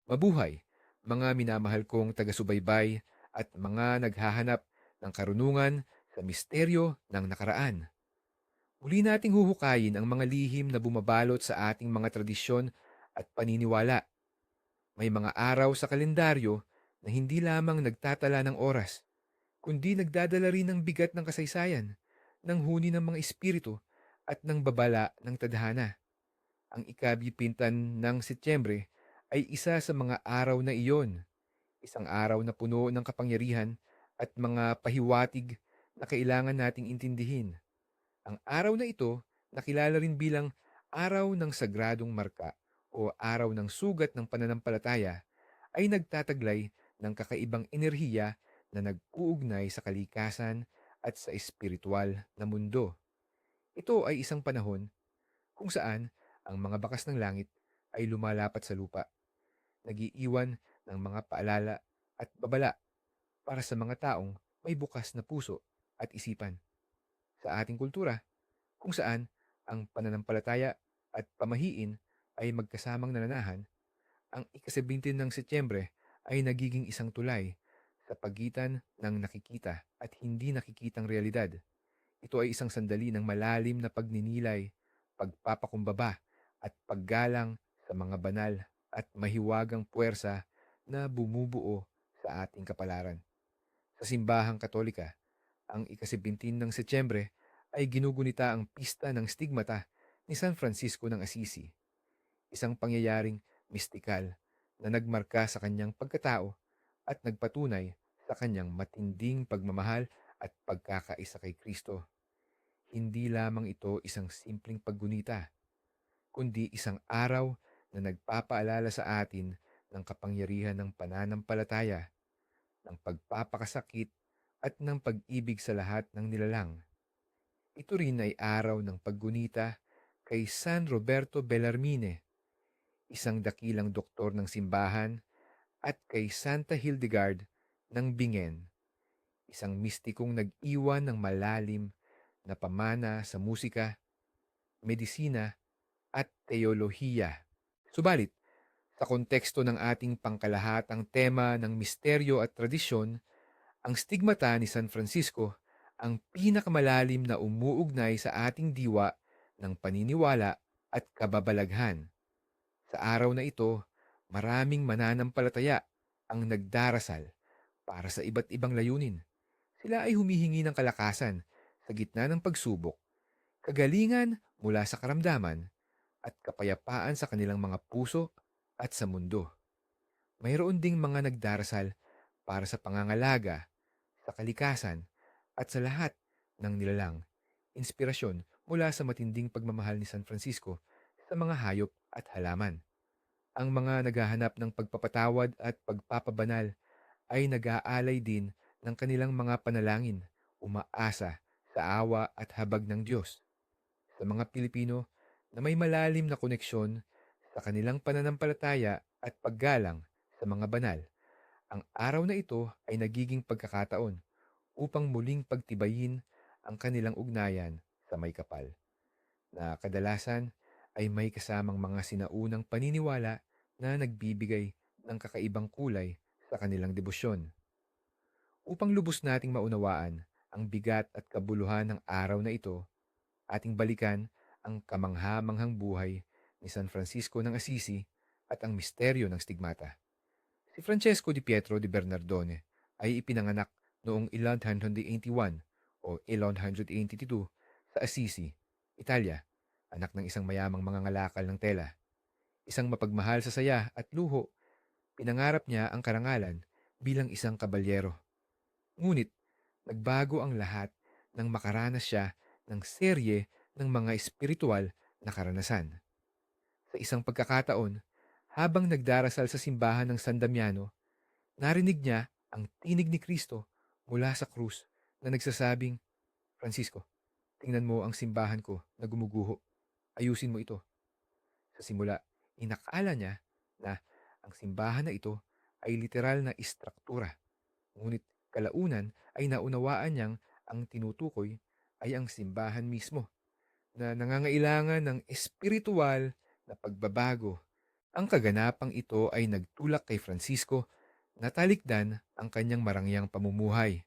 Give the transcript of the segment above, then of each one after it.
Mabuhay, mga minamahal kong taga-subaybay at mga naghahanap ng karunungan sa misteryo ng nakaraan. Muli nating huhukayin ang mga lihim na bumabalot sa ating mga tradisyon at paniniwala. May mga araw sa kalendaryo na hindi lamang nagtatala ng oras, kundi nagdadala rin ng bigat ng kasaysayan, ng huni ng mga espiritu at ng babala ng tadhana. Ang ikabipintan ng Setyembre ay isa sa mga araw na iyon, isang araw na puno ng kapangyarihan at mga pahiwatig na kailangan nating intindihin. Ang araw na ito, nakilala rin bilang Araw ng Sagradong Marka o Araw ng Sugat ng Pananampalataya, ay nagtataglay ng kakaibang enerhiya na nag-uugnay sa kalikasan at sa espiritual na mundo. Ito ay isang panahon kung saan ang mga bakas ng langit ay lumalapat sa lupa, nagiiwan ng mga paalala at babala para sa mga taong may bukas na puso at isipan. Sa ating kultura, kung saan ang pananampalataya at pamahiin ay magkasamang nananahan, ang ika-17 ng Setyembre ay nagiging isang tulay sa pagitan ng nakikita at hindi nakikitang realidad. Ito ay isang sandali ng malalim na pagninilay, pagpapakumbaba at paggalang sa mga banal at mahiwagang puwersa na bumubuo sa ating kapalaran. Sa simbahang Katolika, ang ika-17 ng Setyembre ay ginugunita ang pista ng stigmata ni San Francisco ng Assisi, isang pangyayaring mistikal na nagmarka sa kanyang pagkatao at nagpatunay sa kanyang matinding pagmamahal at pagkakaisa kay Kristo. Hindi lamang ito isang simpleng paggunita, kundi isang araw na nagpapaalala sa atin ng kapangyarihan ng pananampalataya, ng pagpapakasakit at ng pag-ibig sa lahat ng nilalang. Ito rin ay araw ng paggunita kay San Roberto Bellarmine, isang dakilang doktor ng simbahan, at kay Santa Hildegard ng Bingen, isang mistikong nag-iwan ng malalim na pamana sa musika, medisina at teolohiya. Subalit, sa konteksto ng ating pangkalahatang tema ng misteryo at tradisyon, ang stigmata ni San Francisco ang pinakamalalim na umuugnay sa ating diwa ng paniniwala at kababalaghan. Sa araw na ito, maraming mananampalataya ang nagdarasal para sa iba't ibang layunin. Sila ay humihingi ng kalakasan sa gitna ng pagsubok, kagalingan mula sa karamdaman, at kapayapaan sa kanilang mga puso at sa mundo. Mayroon ding mga nagdarasal para sa pangangalaga, sa kalikasan, at sa lahat ng nilalang. Inspirasyon mula sa matinding pagmamahal ni San Francisco sa mga hayop at halaman. Ang mga naghahanap ng pagpapatawad at pagpapabanal ay nag-aalay din ng kanilang mga panalangin, umaasa sa awa at habag ng Diyos. Sa mga Pilipino na may malalim na koneksyon sa kanilang pananampalataya at paggalang sa mga banal, ang araw na ito ay nagiging pagkakataon upang muling pagtibayin ang kanilang ugnayan sa may kapal, na kadalasan ay may kasamang mga sinaunang paniniwala na nagbibigay ng kakaibang kulay sa kanilang debosyon. Upang lubos nating maunawaan ang bigat at kabuluhan ng araw na ito, ating balikan ang kamangha-manghang buhay ni San Francisco ng Assisi at ang misteryo ng stigmata. Si Francesco di Pietro di Bernardone ay ipinanganak noong 1181 o 1182 sa Assisi, Italia, anak ng isang mayamang mangangalakal ng tela. Isang mapagmahal sa saya at luho, pinangarap niya ang karangalan bilang isang kabalyero. Ngunit, nagbago ang lahat nang makaranas siya ng serye ng mga espiritual na karanasan. Sa isang pagkakataon, habang nagdarasal sa simbahan ng San Damiano, narinig niya ang tinig ni Kristo mula sa krus na nagsasabing, Francisco, tingnan mo ang simbahan ko na gumuguho. Ayusin mo ito. Sa simula, inakala niya na ang simbahan na ito ay literal na istruktura. Ngunit kalaunan ay naunawaan niyang ang tinutukoy ay ang simbahan mismo, na nangangailangan ng espiritual na pagbabago Ang kaganapang ito ay nagtulak kay Francisco na talikdan ang kanyang marangyang pamumuhay.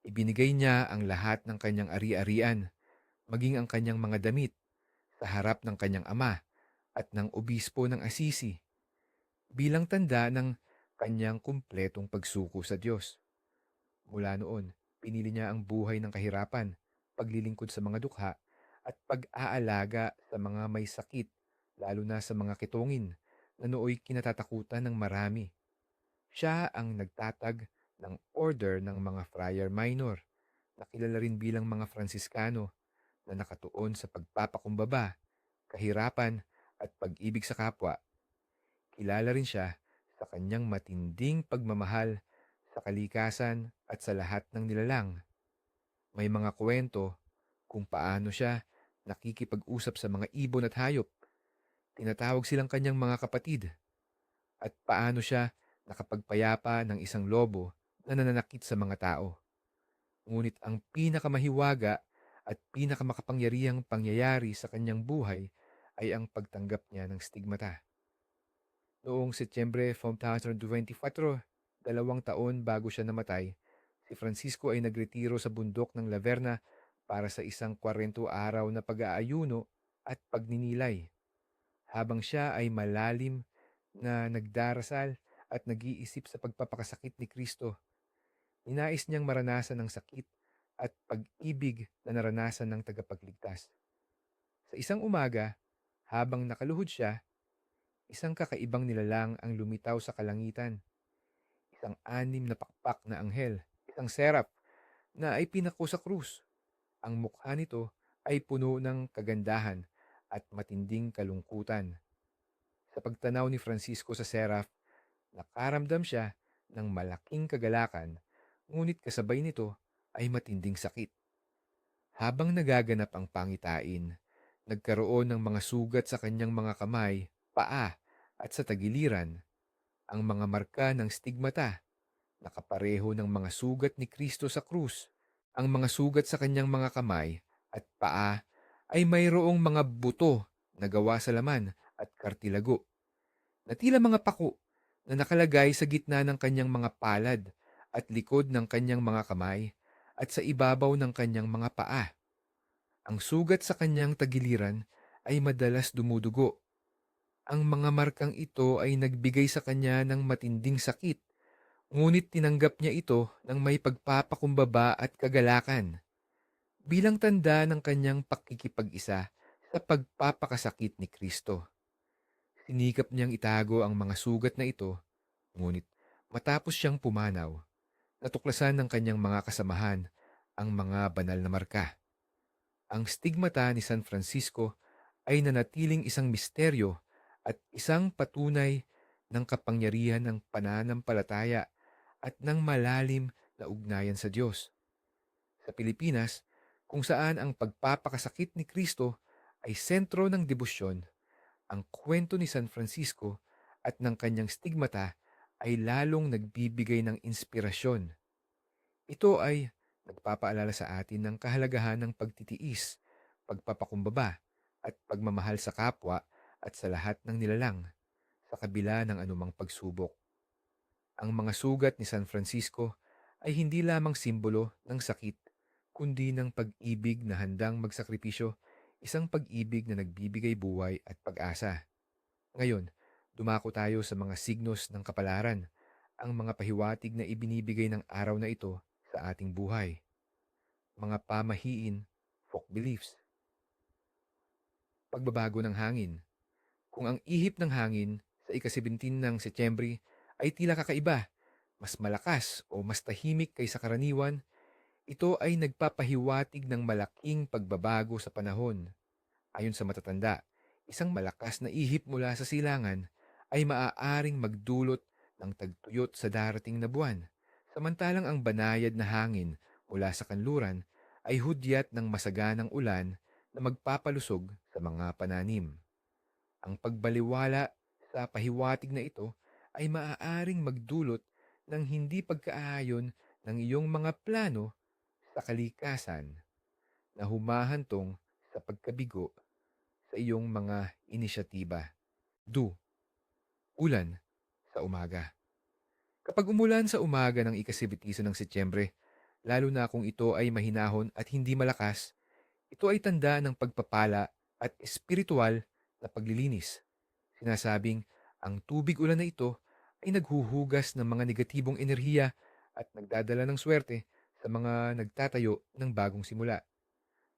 Ibinigay niya ang lahat ng kanyang ari-arian, maging ang kanyang mga damit, sa harap ng kanyang ama at ng obispo ng Assisi, bilang tanda ng kanyang kumpletong pagsuko sa Diyos. Mula noon, pinili niya ang buhay ng kahirapan, paglilingkod sa mga dukha, at pag-aalaga sa mga may sakit, lalo na sa mga kitongin, na nooy kinatatakutan ng marami. Siya ang nagtatag ng order ng mga friar minor, na kilala rin bilang mga Fransiskano, na nakatuon sa pagpapakumbaba, kahirapan, at pag-ibig sa kapwa. Kilala rin siya sa kanyang matinding pagmamahal sa kalikasan at sa lahat ng nilalang. May mga kwento kung paano siya nakikipag-usap sa mga ibon at hayop. Tinatawag silang kanyang mga kapatid. At paano siya nakapagpayapa ng isang lobo na nananakit sa mga tao. Ngunit ang pinakamahiwaga at pinakamakapangyarihang pangyayari sa kanyang buhay ay ang pagtanggap niya ng stigmata. Noong Setyembre 2024, 2 taon bago siya namatay, si Francisco ay nagretiro sa bundok ng Laverna para sa isang 40 araw na pag-aayuno at pagninilay. Habang siya ay malalim na nagdarasal at nag-iisip sa pagpapakasakit ni Kristo, ninais niyang maranasan ng sakit at pag-ibig na naranasan ng tagapagligtas. Sa isang umaga, habang nakaluhod siya, isang kakaibang nilalang ang lumitaw sa kalangitan. Isang anim na pakpak na anghel, isang seraph na ay pinako sa krus. Ang mukha nito ay puno ng kagandahan at matinding kalungkutan. Sa pagtanaw ni Francisco sa seraph, nakaramdam siya ng malaking kagalakan, ngunit kasabay nito ay matinding sakit. Habang nagaganap ang pangitain, nagkaroon ng mga sugat sa kanyang mga kamay, paa, at sa tagiliran, ang mga marka ng stigmata, nakapareho ng mga sugat ni Kristo sa krus. Ang mga sugat sa kanyang mga kamay at paa ay mayroong mga buto na gawa sa laman at kartilago, na tila mga pako na nakalagay sa gitna ng kanyang mga palad at likod ng kanyang mga kamay at sa ibabaw ng kanyang mga paa. Ang sugat sa kanyang tagiliran ay madalas dumudugo. Ang mga markang ito ay nagbigay sa kanya ng matinding sakit, ngunit tinanggap niya ito ng may pagpapakumbaba at kagalakan, bilang tanda ng kanyang pakikipag-isa sa pagpapakasakit ni Kristo. Sinikap niyang itago ang mga sugat na ito, ngunit matapos siyang pumanaw, natuklasan ng kanyang mga kasamahan ang mga banal na marka. Ang stigmata ni San Francisco ay nanatiling isang misteryo at isang patunay ng kapangyarihan ng pananampalataya at ng malalim na ugnayan sa Diyos. Sa Pilipinas, kung saan ang pagpapakasakit ni Kristo ay sentro ng debosyon, ang kwento ni San Francisco at ng kanyang stigmata ay lalong nagbibigay ng inspirasyon. Ito ay nagpapaalala sa atin ng kahalagahan ng pagtitiis, pagpapakumbaba, at pagmamahal sa kapwa at sa lahat ng nilalang, sa kabila ng anumang pagsubok. Ang mga sugat ni San Francisco ay hindi lamang simbolo ng sakit, kundi ng pag-ibig na handang magsakripisyo, isang pag-ibig na nagbibigay buhay at pag-asa. Ngayon, dumako tayo sa mga signos ng kapalaran, ang mga pahiwatig na ibinibigay ng araw na ito sa ating buhay. Mga pamahiin, folk beliefs. Pagbabago ng hangin. Kung ang ihip ng hangin sa ika-17 ng Setyembre ay tila kakaiba, mas malakas o mas tahimik kaysa karaniwan, ito ay nagpapahiwatig ng malaking pagbabago sa panahon. Ayon sa matatanda, isang malakas na ihip mula sa silangan ay maaaring magdulot ng tagtuyot sa darating na buwan, samantalang ang banayad na hangin mula sa kanluran ay hudyat ng masaganang ulan na magpapalusog sa mga pananim. Ang pagbaliwala sa pahiwatig na ito ay maaaring magdulot ng hindi pagkaayon ng iyong mga plano sa kalikasan na humahantong sa pagkabigo sa iyong mga inisyatiba. Do. ulan sa umaga. Kapag umulan sa umaga ng ika-17 ng Setyembre, lalo na kung ito ay mahinahon at hindi malakas, ito ay tanda ng pagpapala at espiritual na paglilinis. Sinasabing ang tubig ulan na ito ay naghuhugas ng mga negatibong enerhiya at nagdadala ng swerte sa mga nagtatayo ng bagong simula.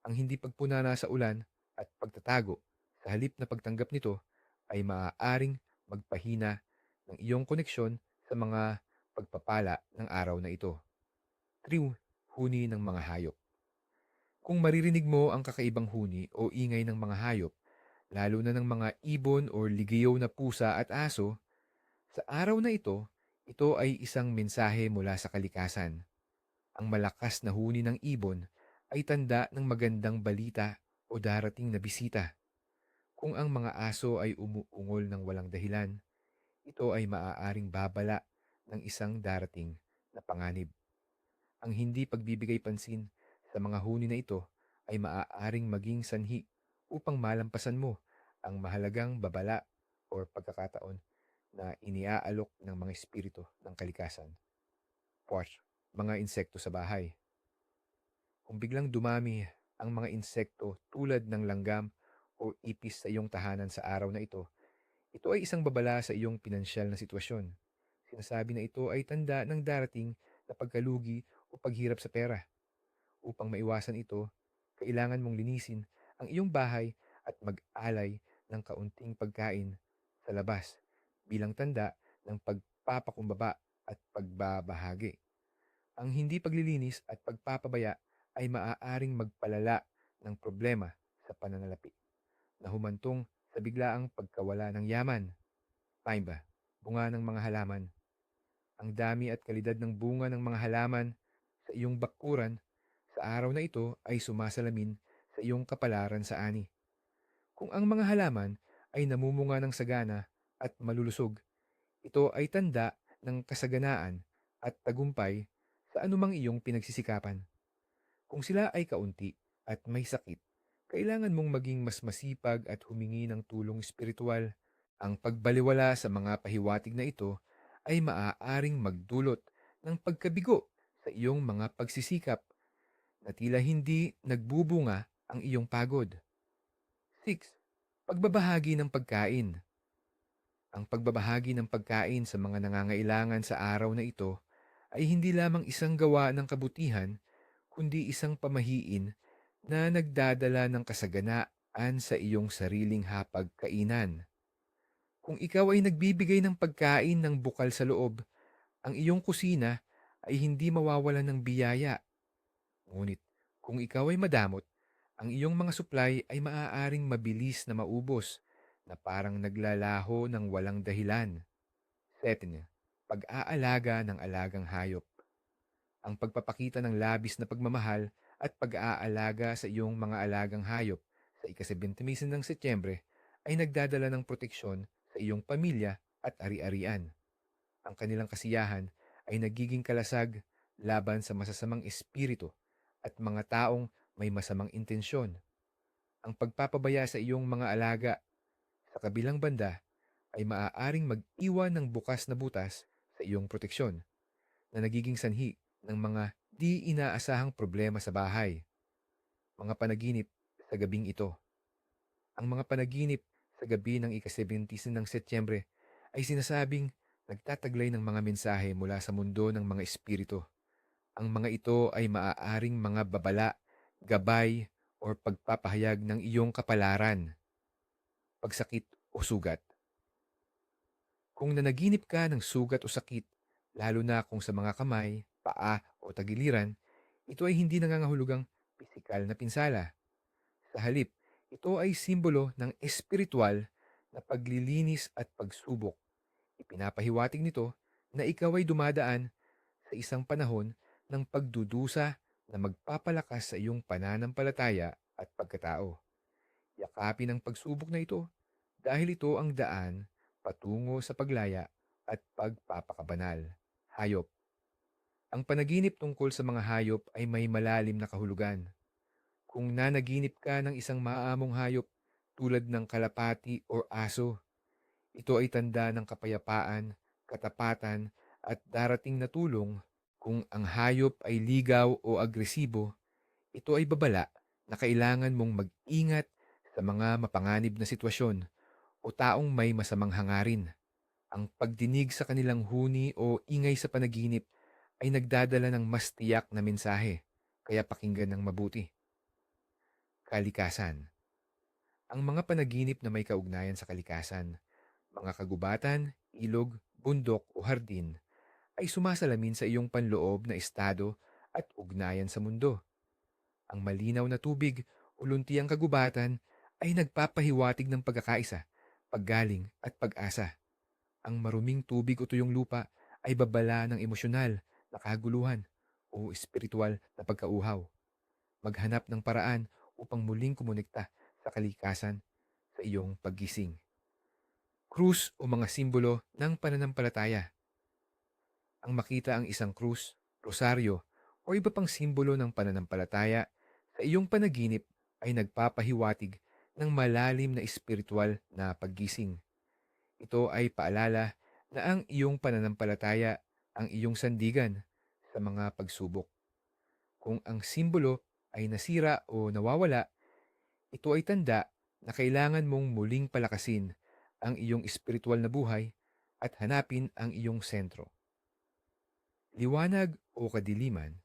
Ang hindi pagpunana sa ulan at pagtatago sa halip na pagtanggap nito ay maaaring magpahina ng iyong koneksyon sa mga pagpapala ng araw na ito. Triw, huni ng mga hayop. Kung maririnig mo ang kakaibang huni o ingay ng mga hayop, lalo na ng mga ibon o ligayaw na pusa at aso, sa araw na ito ay isang mensahe mula sa kalikasan. Ang malakas na huni ng ibon ay tanda ng magandang balita o darating na bisita. Kung ang mga aso ay umuungol ng walang dahilan, ito ay maaaring babala ng isang darating na panganib. Ang hindi pagbibigay pansin sa mga huni na ito ay maaaring maging sanhi upang malampasan mo ang mahalagang babala o pagkakataon na iniaalok ng mga espiritu ng kalikasan. 4. Mga insekto sa bahay. Kung biglang dumami ang mga insekto tulad ng langgam o ipis sa iyong tahanan sa araw na ito ay isang babala sa iyong pinansyal na sitwasyon. Sinasabi na ito ay tanda ng darating na pagkalugi o paghirap sa pera. Upang maiwasan ito, kailangan mong linisin ang iyong bahay at mag-alay ng kaunting pagkain sa labas bilang tanda ng pagpapakumbaba at pagbabahagi. Ang hindi paglilinis at pagpapabaya ay maaaring magpalala ng problema sa pananalapi na humantong sa biglaang pagkawala ng yaman. 5. Bunga ng mga halaman. Ang dami at kalidad ng bunga ng mga halaman sa iyong bakuran sa araw na ito ay sumasalamin sa iyong kapalaran sa ani. Kung ang mga halaman ay namumunga ng sagana at malulusog, ito ay tanda ng kasaganaan at tagumpay sa anumang iyong pinagsisikapan. Kung sila ay kaunti at may sakit, kailangan mong maging mas masipag at humingi ng tulong espiritual. Ang pagbaliwala sa mga pahiwatig na ito ay maaaring magdulot ng pagkabigo sa iyong mga pagsisikap na tila hindi nagbubunga ang iyong pagod. 6. Pagbabahagi ng pagkain. Ang pagbabahagi ng pagkain sa mga nangangailangan sa araw na ito ay hindi lamang isang gawa ng kabutihan, kundi isang pamahiin na nagdadala ng kasaganaan sa iyong sariling hapagkainan. Kung ikaw ay nagbibigay ng pagkain ng bukal sa loob, ang iyong kusina ay hindi mawawalan ng biyaya. Ngunit kung ikaw ay madamot, ang iyong mga supply ay maaaring mabilis na maubos na parang naglalaho ng walang dahilan. 7. Pag-aalaga ng alagang hayop. Ang pagpapakita ng labis na pagmamahal at pag-aalaga sa iyong mga alagang hayop sa ika-17 ng Setyembre ay nagdadala ng proteksyon sa iyong pamilya at ari-arian. Ang kanilang kasiyahan ay nagiging kalasag laban sa masasamang espiritu at mga taong may masamang intensyon. Ang pagpapabaya sa iyong mga alaga sa kabilang banda ay maaaring mag-iwan ng bukas na butas sa iyong proteksyon na nagiging sanhi ng mga di inaasahang problema sa bahay. Mga panaginip sa gabing ito. Ang mga panaginip sa gabi ng ika-17 ng Setyembre ay sinasabing nagtataglay ng mga mensahe mula sa mundo ng mga espiritu. Ang mga ito ay maaaring mga babala, gabay, o pagpapahayag ng iyong kapalaran, pagsakit o sugat. Kung nanaginip ka ng sugat o sakit, lalo na kung sa mga kamay, paa o tagiliran, ito ay hindi nangangahulugang pisikal na pinsala. Sa halip, ito ay simbolo ng espiritual na paglilinis at pagsubok. Ipinapahiwatig nito na ikaw ay dumadaan sa isang panahon ng pagdudusa na magpapalakas sa iyong pananampalataya at pagkatao. Yakapin ang pagsubok na ito dahil ito ang daan patungo sa paglaya at pagpapakabanal. Hayop. Ang panaginip tungkol sa mga hayop ay may malalim na kahulugan. Kung nanaginip ka ng isang maamong hayop tulad ng kalapati o aso, Ito ay tanda ng kapayapaan, katapatan, at darating na tulong. Kung ang hayop ay ligaw o agresibo, ito ay babala na kailangan mong mag-ingat sa mga mapanganib na sitwasyon o taong may masamang hangarin. Ang pagdinig sa kanilang huni o ingay sa panaginip ay nagdadala ng mas tiyak na mensahe, kaya pakinggan ng mabuti. Kalikasan. Ang mga panaginip na may kaugnayan sa kalikasan, mga kagubatan, ilog, bundok o hardin, ay sumasalamin sa iyong panloob na estado at ugnayan sa mundo. Ang malinaw na tubig o luntiang kagubatan ay nagpapahiwatig ng pagkakaisa, paggaling at pag-asa. Ang maruming tubig o tuyong lupa ay babala ng emosyonal na kahaguluhan o espiritual na pagkauhaw. Maghanap ng paraan upang muling kumonekta sa kalikasan sa iyong paggising. Krus o mga simbolo ng pananampalataya. Ang makita ang isang krus, rosaryo, o iba pang simbolo ng pananampalataya sa iyong panaginip ay nagpapahiwatig ng malalim na espiritual na paggising. Ito ay paalala na ang iyong pananampalataya ang iyong sandigan sa mga pagsubok. Kung ang simbolo ay nasira o nawawala, ito ay tanda na kailangan mong muling palakasin ang iyong espiritual na buhay at hanapin ang iyong sentro. Liwanag o kadiliman.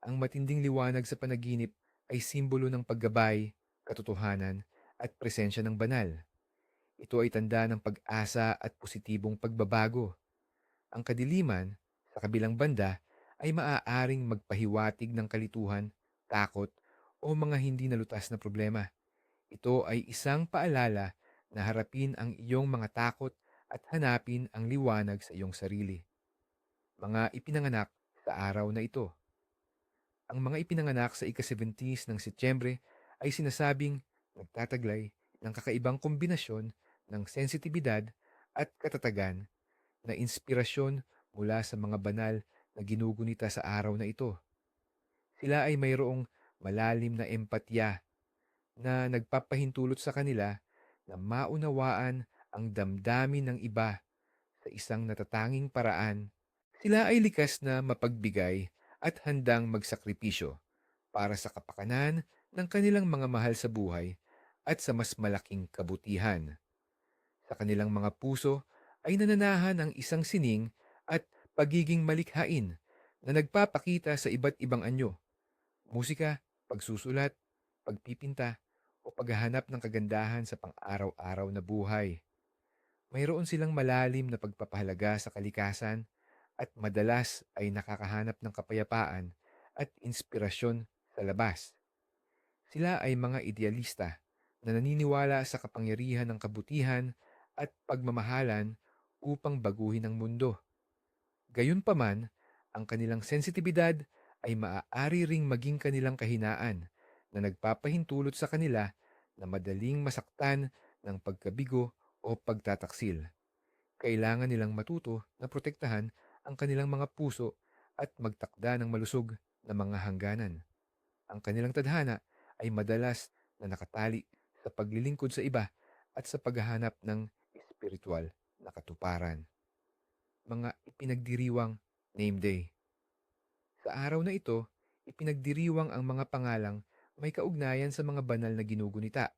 Ang matinding liwanag sa panaginip ay simbolo ng paggabay, katotohanan, at presensya ng banal. Ito ay tanda ng pag-asa at positibong pagbabago. Ang kadiliman, sa kabilang banda, ay maaaring magpahiwatig ng kalituhan, takot, o mga hindi nalutas na problema. Ito ay isang paalala na harapin ang iyong mga takot at hanapin ang liwanag sa iyong sarili. Mga ipinanganak sa araw na ito. Ang mga ipinanganak sa ika-17 ng Setyembre ay sinasabing nagtataglay ng kakaibang kombinasyon ng sensitibidad at katatagan na inspirasyon mula sa mga banal na ginugunita sa araw na ito. Sila ay mayroong malalim na empatya na nagpapahintulot sa kanila na maunawaan ang damdamin ng iba sa isang natatanging paraan. Sila ay likas na mapagbigay at handang magsakripisyo para sa kapakanan ng kanilang mga mahal sa buhay at sa mas malaking kabutihan. Sa kanilang mga puso ay nananahan ang isang sining at pagiging malikhain na nagpapakita sa iba't ibang anyo, musika, pagsusulat, pagpipinta, o paghahanap ng kagandahan sa pang-araw-araw na buhay. Mayroon silang malalim na pagpapahalaga sa kalikasan at madalas ay nakakahanap ng kapayapaan at inspirasyon sa labas. Sila ay mga idealista na naniniwala sa kapangyarihan ng kabutihan at pagmamahalan upang baguhin ang mundo. Gayunpaman, ang kanilang sensitibidad ay maaari ring maging kanilang kahinaan na nagpapahintulot sa kanila na madaling masaktan ng pagkabigo o pagtataksil. Kailangan nilang matuto na protektahan ang kanilang mga puso at magtakda ng malusog na mga hangganan. Ang kanilang tadhana ay madalas na nakatali sa paglilingkod sa iba at sa paghahanap ng espiritual na katuparan. Mga ipinagdiriwang name day. Sa araw na ito, ipinagdiriwang ang mga pangalang may kaugnayan sa mga banal na ginugunita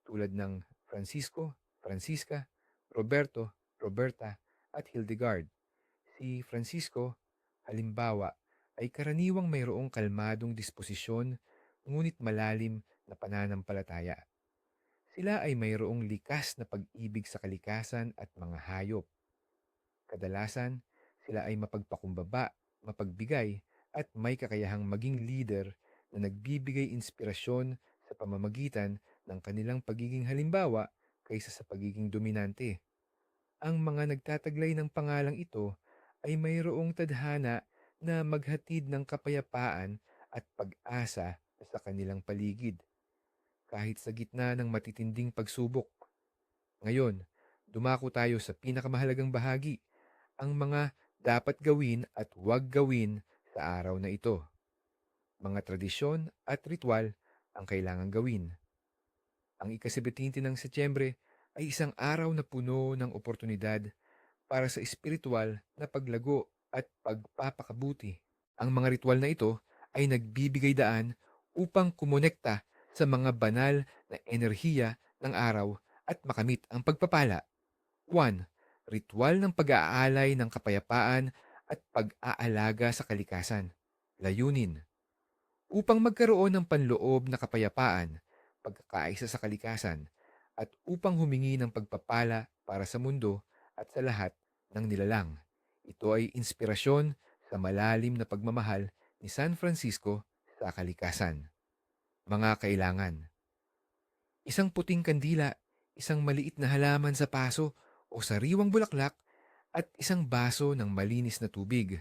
tulad ng Francisco, Francisca, Roberto, Roberta, at Hildegard. Si Francisco, halimbawa, ay karaniwang mayroong kalmadong disposisyon ngunit malalim na pananampalataya. Sila ay mayroong likas na pag-ibig sa kalikasan at mga hayop. Kadalasan, sila ay mapagpakumbaba, mapagbigay, at may kakayahang maging leader na nagbibigay inspirasyon sa pamamagitan ng kanilang pagiging halimbawa kaysa sa pagiging dominante. Ang mga nagtataglay ng pangalang ito ay mayroong tadhana na maghatid ng kapayapaan at pag-asa sa kanilang paligid, kahit sa gitna ng matitinding pagsubok. Ngayon, dumako tayo sa pinakamahalagang bahagi, ang mga dapat gawin at huwag gawin sa araw na ito. Mga tradisyon at ritual ang kailangang gawin. Ang ika-17 ng Setyembre ay isang araw na puno ng oportunidad para sa espiritual na paglago at pagpapakabuti. Ang mga ritual na ito ay nagbibigay daan upang kumonekta sa mga banal na enerhiya ng araw at makamit ang pagpapala. 1. Ritual ng pag-aalay ng kapayapaan at pag-aalaga sa kalikasan. Layunin: upang magkaroon ng panloob na kapayapaan, pagkakaisa sa kalikasan, at upang humingi ng pagpapala para sa mundo at sa lahat ng nilalang. Ito ay inspirasyon sa malalim na pagmamahal ni San Francisco sa kalikasan. Mga kailangan: isang puting kandila, isang maliit na halaman sa paso o sariwang bulaklak, at isang baso ng malinis na tubig.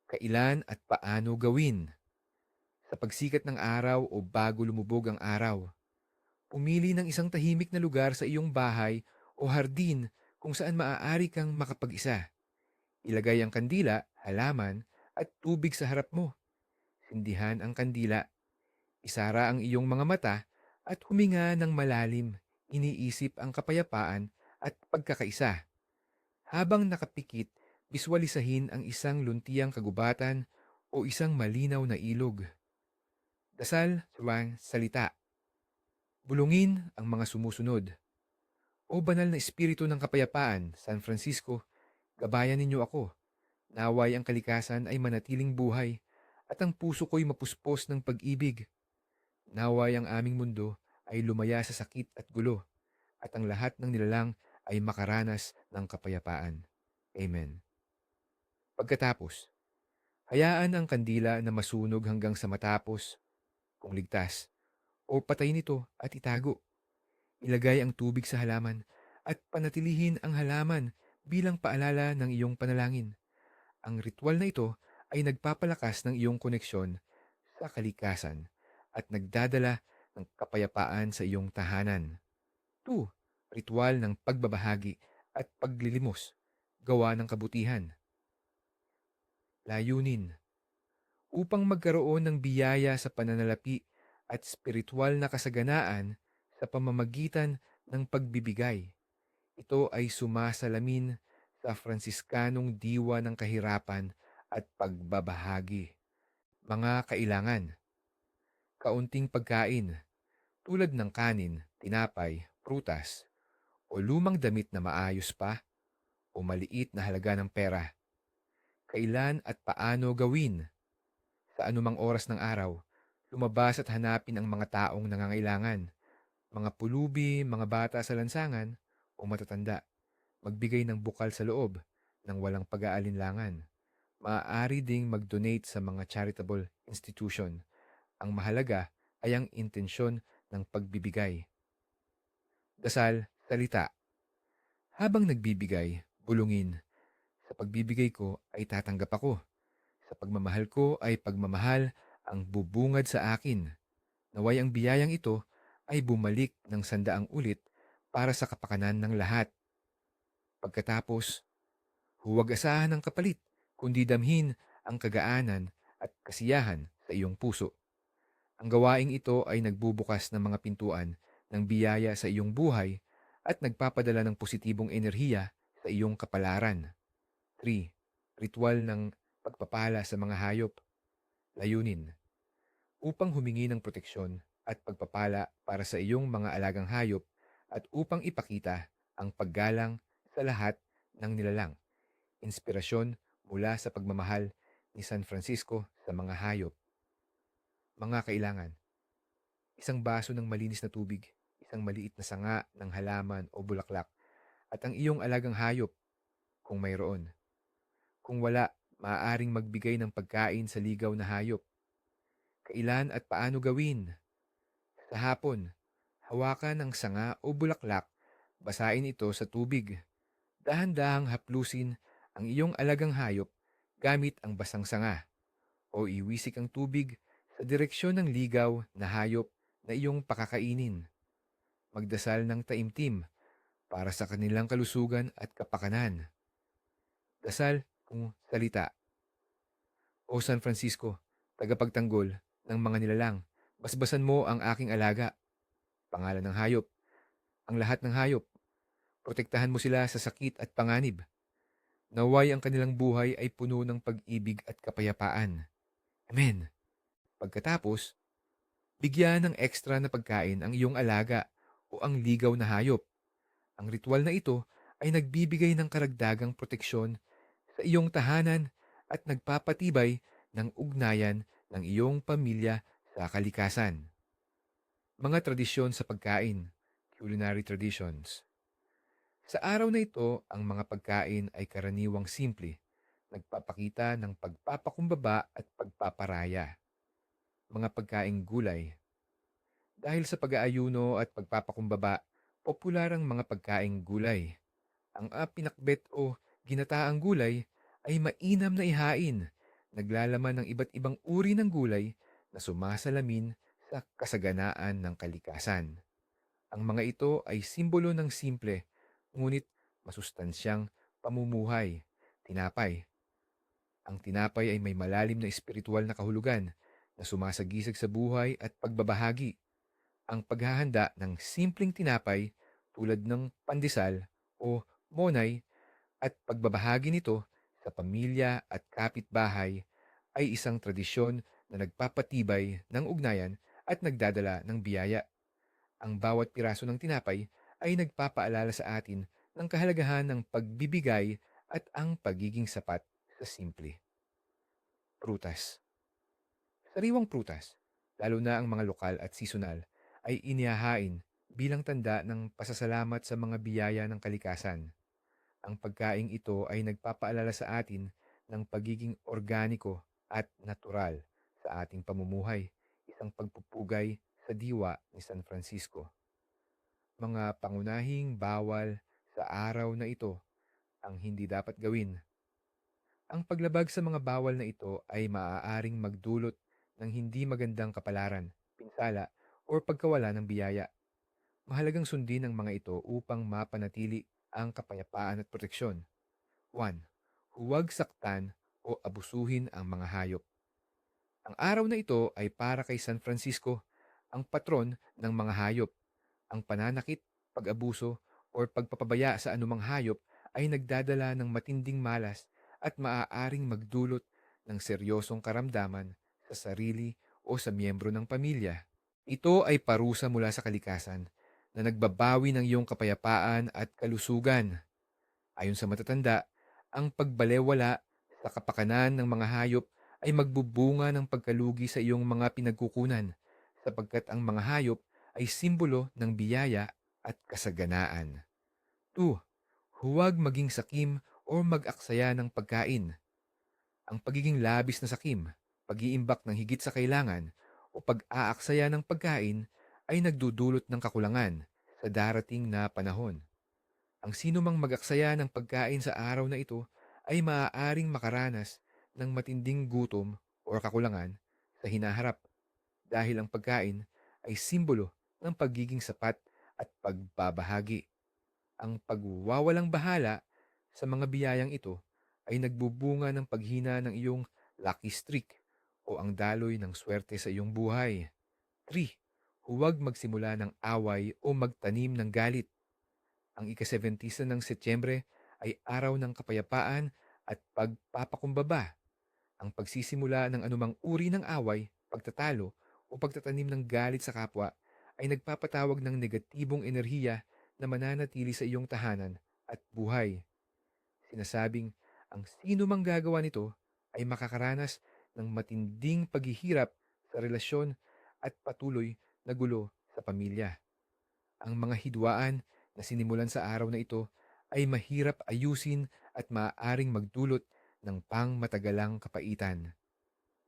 Kailan at paano gawin? Sa pagsikat ng araw o bago lumubog ang araw. Pumili ng isang tahimik na lugar sa iyong bahay o hardin kung saan maaari kang makapag-isa. Ilagay ang kandila, halaman, at tubig sa harap mo. Sindihan ang kandila, isara ang iyong mga mata, at huminga ng malalim. Iniisip ang kapayapaan at pagkakaisa. Habang nakapikit, biswalisahin ang isang luntiang kagubatan o isang malinaw na ilog. Dasal, tuwang, salita. Bulungin ang mga sumusunod. O banal na espiritu ng kapayapaan, San Francisco, gabayan ninyo ako. Naway ang kalikasan ay manatiling buhay at ang puso ko'y mapuspos ng pag-ibig. Naway ang aming mundo ay lumaya sa sakit at gulo at ang lahat ng nilalang ay makaranas ng kapayapaan. Amen. Pagkatapos, hayaan ang kandila na masunog hanggang sa matapos, kung ligtas, o patayin ito at itago. Ilagay ang tubig sa halaman at panatilihin ang halaman bilang paalala ng iyong panalangin. Ang ritual na ito ay nagpapalakas ng iyong koneksyon sa kalikasan at nagdadala ng kapayapaan sa iyong tahanan. 2. Ritual ng pagbabahagi at paglilimos, gawa ng kabutihan. Layunin: upang magkaroon ng biyaya sa pananalapi at spiritual na kasaganaan sa pamamagitan ng pagbibigay. Ito ay sumasalamin sa Fransiskanong diwa ng kahirapan at pagbabahagi. Mga kailangan: kaunting pagkain tulad ng kanin, tinapay, prutas, o lumang damit na maayos pa, o maliit na halaga ng pera. Kailan at paano gawin? Sa anumang oras ng araw, lumabas at hanapin ang mga taong nangangailangan, mga pulubi, mga bata sa lansangan, o matatanda. Magbigay ng bukal sa loob ng walang pag-aalinlangan. Maaari ding mag-donate sa mga charitable institution. Ang mahalaga ay ang intensyon ng pagbibigay. Dasal, salita. Habang nagbibigay, bulungin. Sa pagbibigay ko ay tatanggap ako. Sa pagmamahal ko ay pagmamahal ang bubungad sa akin. Naway ang biyayang ito ay bumalik ng sandaang ulit para sa kapakanan ng lahat. Pagkatapos, huwag asahan ng kapalit, kundi damhin ang kagaanan at kasiyahan sa iyong puso. Ang gawaing ito ay nagbubukas ng mga pintuan ng biyaya sa iyong buhay at nagpapadala ng positibong enerhiya sa iyong kapalaran. 3. Ritual ng pagpapala sa mga hayop. Layunin: upang humingi ng proteksyon at pagpapala para sa iyong mga alagang hayop at upang ipakita ang paggalang sa lahat ng nilalang. Inspirasyon mula sa pagmamahal ni San Francisco sa mga hayop. Mga kailangan: isang baso ng malinis na tubig, isang maliit na sanga ng halaman o bulaklak, at ang iyong alagang hayop kung mayroon. Kung wala, maaaring magbigay ng pagkain sa ligaw na hayop. Kailan at paano gawin? Sa hapon, hawakan ng sanga o bulaklak, basain ito sa tubig. Dahan-dahang haplusin ang iyong alagang hayop gamit ang basang sanga o iwisik ang tubig sa direksyon ng ligaw na hayop na iyong pakakainin. Magdasal ng taimtim para sa kanilang kalusugan at kapakanan. Dasal kung salita. O San Francisco, tagapagtanggol ng mga nilalang, basbasan mo ang aking alaga. Pangalan ng hayop. Ang lahat ng hayop. Protektahan mo sila sa sakit at panganib. Naway ang kanilang buhay ay puno ng pag-ibig at kapayapaan. Amen. Pagkatapos, bigyan ng ekstra na pagkain ang iyong alaga o ang ligaw na hayop. Ang ritual na ito ay nagbibigay ng karagdagang proteksyon sa iyong tahanan at nagpapatibay ng ugnayan ng iyong pamilya sa kalikasan. Mga tradisyon sa pagkain, culinary traditions. Sa araw na ito, ang mga pagkain ay karaniwang simple, nagpapakita ng pagpapakumbaba at pagpaparaya. Mga pagkaing gulay. Dahil sa pag-aayuno at pagpapakumbaba, popular ang mga pagkaing gulay. Ang pinakbet o ginataang gulay ay mainam na ihain, naglalaman ng iba't ibang uri ng gulay na sumasalamin sa kasaganaan ng kalikasan. Ang mga ito ay simbolo ng simple, ngunit masustansyang pamumuhay. Tinapay. Ang tinapay ay may malalim na espiritual na kahulugan na sumasagisag sa buhay at pagbabahagi. Ang paghahanda ng simpleng tinapay tulad ng pandesal o monay at pagbabahagi nito sa pamilya at kapitbahay ay isang tradisyon na nagpapatibay ng ugnayan at nagdadala ng biyaya. Ang bawat piraso ng tinapay ay nagpapaalala sa atin ng kahalagahan ng pagbibigay at ang pagiging sapat sa simple. Prutas. Sariwang prutas, lalo na ang mga lokal at seasonal, ay inihahain bilang tanda ng pasasalamat sa mga biyaya ng kalikasan. Ang pagkaing ito ay nagpapaalala sa atin ng pagiging organiko at natural sa ating pamumuhay, isang pagpupugay sa diwa ni San Francisco. Mga pangunahing bawal sa araw na ito ang hindi dapat gawin. Ang paglabag sa mga bawal na ito ay maaaring magdulot ng hindi magandang kapalaran, pinsala, o pagkawala ng biyaya. Mahalagang sundin ang mga ito upang mapanatili ang kapayapaan at proteksyon. 1. Huwag saktan o abusuhin ang mga hayop. Ang araw na ito ay para kay San Francisco, ang patron ng mga hayop. Ang pananakit, pag-abuso, o pagpapabaya sa anumang hayop ay nagdadala ng matinding malas at maaaring magdulot ng seryosong karamdaman sa sarili o sa miyembro ng pamilya. Ito ay parusa mula sa kalikasan na nagbabawi ng iyong kapayapaan at kalusugan. Ayon sa matatanda, ang pagbalewala sa kapakanan ng mga hayop ay magbubunga ng pagkalugi sa iyong mga pinagkukunan sapagkat ang mga hayop ay simbolo ng biyaya at kasaganaan. 2. Huwag maging sakim o mag-aksaya ng pagkain. Ang pagiging labis na sakim, pag-iimbak ng higit sa kailangan, o pag-aaksaya ng pagkain ay nagdudulot ng kakulangan sa darating na panahon. Ang sino mang mag-aksaya ng pagkain sa araw na ito ay maaaring makaranas ng matinding gutom o kakulangan sa hinaharap dahil ang pagkain ay simbolo ng pagiging sapat at pagbabahagi. Ang pagwawalang bahala sa mga biyayang ito ay nagbubunga ng paghina ng iyong lucky streak o ang daloy ng swerte sa iyong buhay. 3. Huwag magsimula ng away o magtanim ng galit. Ang ika-17 ng Setyembre ay araw ng kapayapaan at pagpapakumbaba. Ang pagsisimula ng anumang uri ng away, pagtatalo o pagtatanim ng galit sa kapwa ay nagpapatawag ng negatibong enerhiya na mananatili sa iyong tahanan at buhay. Sinasabing ang sino mang gagawa nito ay makakaranas ng matinding paghihirap sa relasyon at patuloy na gulo sa pamilya. Ang mga hidwaan na sinimulan sa araw na ito ay mahirap ayusin at maaaring magdulot ng pangmatagalang kapaitan.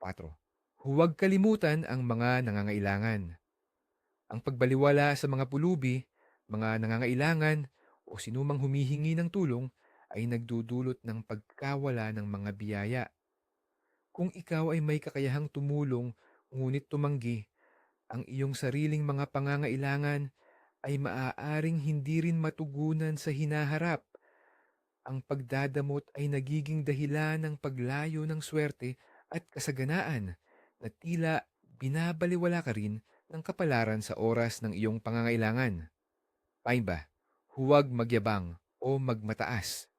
4. Huwag kalimutan ang mga nangangailangan. Ang pagbaliwala sa mga pulubi, mga nangangailangan o sinumang humihingi ng tulong ay nagdudulot ng pagkawala ng mga biyaya. Kung ikaw ay may kakayahang tumulong ngunit tumanggi, ang iyong sariling mga pangangailangan ay maaaring hindi rin matugunan sa hinaharap. Ang pagdadamot ay nagiging dahilan ng paglayo ng swerte at kasaganaan na tila binabaliwala ka rin ng kapalaran sa oras ng iyong pangangailangan. 5. Huwag magyabang o magmataas.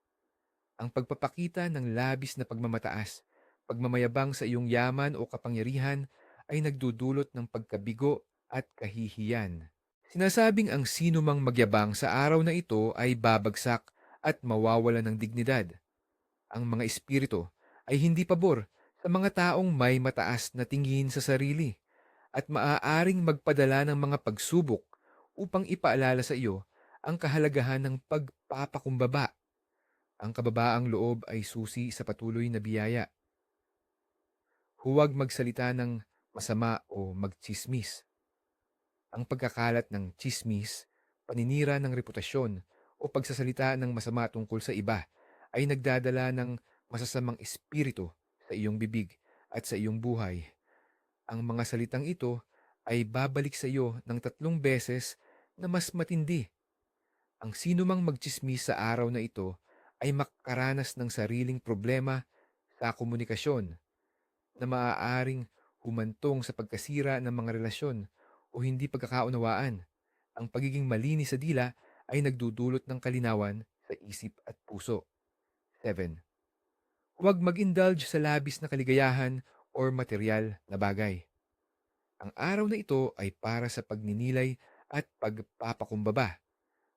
Ang pagpapakita ng labis na pagmamataas, pagmamayabang sa iyong yaman o kapangyarihan ay nagdudulot ng pagkabigo at kahihiyan. Sinasabing ang sino mang magyabang sa araw na ito ay babagsak at mawawala ng dignidad. Ang mga espiritu ay hindi pabor sa mga taong may mataas na tingin sa sarili at maaaring magpadala ng mga pagsubok upang ipaalala sa iyo ang kahalagahan ng pagpapakumbaba. Ang kababaang loob ay susi sa patuloy na biyaya. Huwag magsalita ng masama o magtsismis. Ang pagkakalat ng tsismis, paninira ng reputasyon o pagsasalita ng masama tungkol sa iba ay nagdadala ng masasamang espiritu sa iyong bibig at sa iyong buhay. Ang mga salitang ito ay babalik sa iyo ng 3 beses na mas matindi. Ang sino mang magtsismis sa araw na ito ay makaranas ng sariling problema sa komunikasyon na maaaring humantong sa pagkasira ng mga relasyon o hindi pagkakaunawaan. Ang pagiging malinis sa dila ay nagdudulot ng kalinawan sa isip at puso. 7. Huwag mag-indulge sa labis na kaligayahan or material na bagay. Ang araw na ito ay para sa pagninilay at pagpapakumbaba.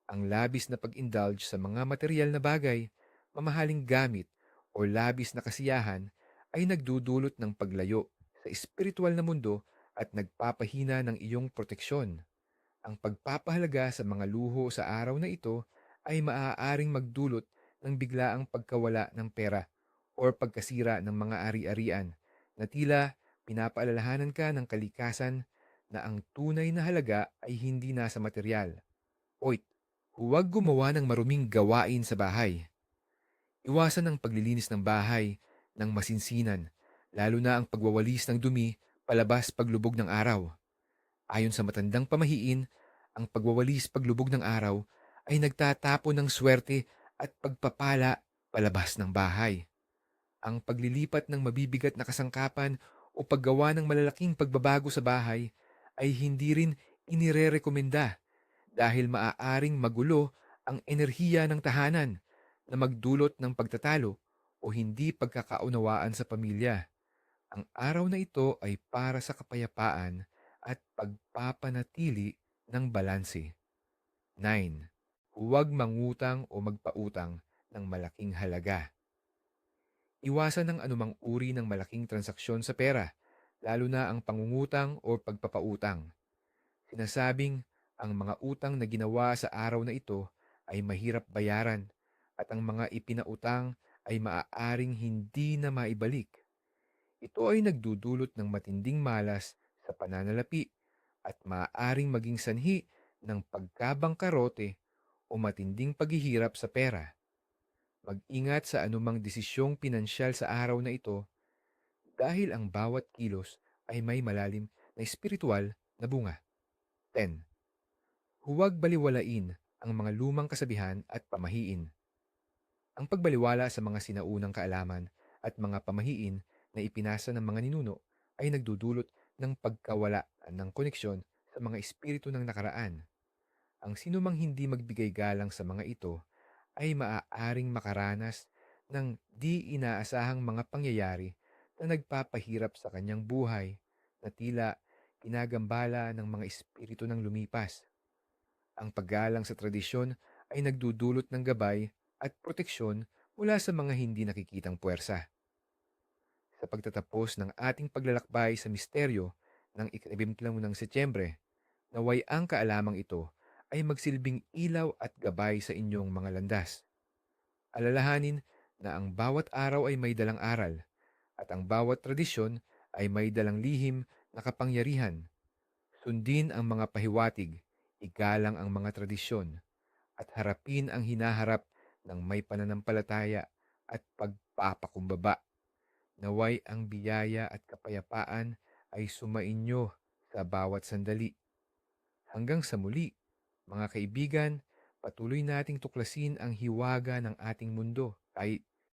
Ang labis na pag-indulge sa mga material na bagay, mamahaling gamit, o labis na kasiyahan ay nagdudulot ng paglayo sa espiritual na mundo at nagpapahina ng iyong proteksyon. Ang pagpapahalaga sa mga luho sa araw na ito ay maaaring magdulot ng biglaang pagkawala ng pera o pagkasira ng mga ari-arian na tila pinapaalalahanan ka ng kalikasan na ang tunay na halaga ay hindi nasa material. 8. Huwag gumawa ng maruming gawain sa bahay. Iwasan ang paglilinis ng bahay ng masinsinan, lalo na ang pagwawalis ng dumi palabas paglubog ng araw. Ayon sa matandang pamahiin, ang pagwawalis paglubog ng araw ay nagtatapo ng swerte at pagpapala palabas ng bahay. Ang paglilipat ng mabibigat na kasangkapan o paggawa ng malalaking pagbabago sa bahay ay hindi rin inirerekomenda dahil maaaring magulo ang enerhiya ng tahanan na magdulot ng pagtatalo o hindi pagkakaunawaan sa pamilya. Ang araw na ito ay para sa kapayapaan at pagpapanatili ng balanse. 9. Huwag mangutang o magpautang ng malaking halaga. Iwasan ang anumang uri ng malaking transaksyon sa pera, lalo na ang pangungutang o pagpapautang. Sinasabing ang mga utang na ginawa sa araw na ito ay mahirap bayaran at ang mga ipinautang ay maaaring hindi na maibalik. Ito ay nagdudulot ng matinding malas sa pananalapi at maaaring maging sanhi ng pagkabangkarote o matinding paghihirap sa pera. Mag-ingat sa anumang desisyong pinansyal sa araw na ito dahil ang bawat kilos ay may malalim na espiritual na bunga. 10. Huwag baliwalain ang mga lumang kasabihan at pamahiin. Ang pagbaliwala sa mga sinaunang kaalaman at mga pamahiin na ipinasa ng mga ninuno ay nagdudulot ng pagkawala ng koneksyon sa mga espiritu ng nakaraan. Ang sinumang hindi magbigay galang sa mga ito ay maaaring makaranas ng di inaasahang mga pangyayari na nagpapahirap sa kanyang buhay na tila ginagambala ng mga espiritu ng lumipas. Ang paggalang sa tradisyon ay nagdudulot ng gabay at proteksyon mula sa mga hindi nakikitang puwersa. Sa pagtatapos ng ating paglalakbay sa misteryo ng ika-20 ng Setyembre, naway ang kaalamang ito ay magsilbing ilaw at gabay sa inyong mga landas. Alalahanin na ang bawat araw ay may dalang aral at ang bawat tradisyon ay may dalang lihim na kapangyarihan. Sundin ang mga pahiwatig, igalang ang mga tradisyon, at harapin ang hinaharap ng may pananampalataya at pagpapakumbaba. Naway ang biyaya at kapayapaan ay sumainyo sa bawat sandali. Hanggang sa muli, mga kaibigan, patuloy nating tuklasin ang hiwaga ng ating mundo kahit